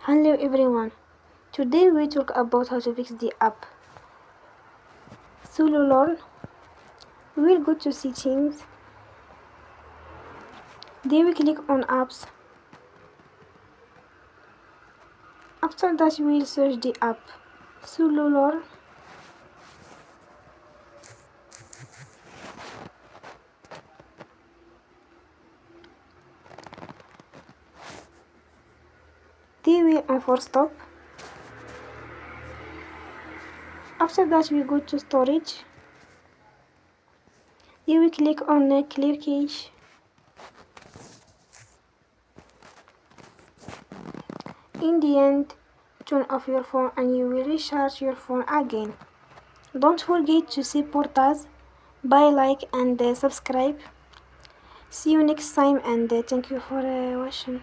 Hello everyone. Today we talk about how to fix the app Sololearn. We'll go to settings. Then we click on apps. After that we'll search the app Sololearn. Then we on for stop. After that we go to storage. Then we click on clear cache. In the end, turn off your phone and you will recharge your phone again. Don't forget to support us by like and subscribe. See you next time and thank you for watching.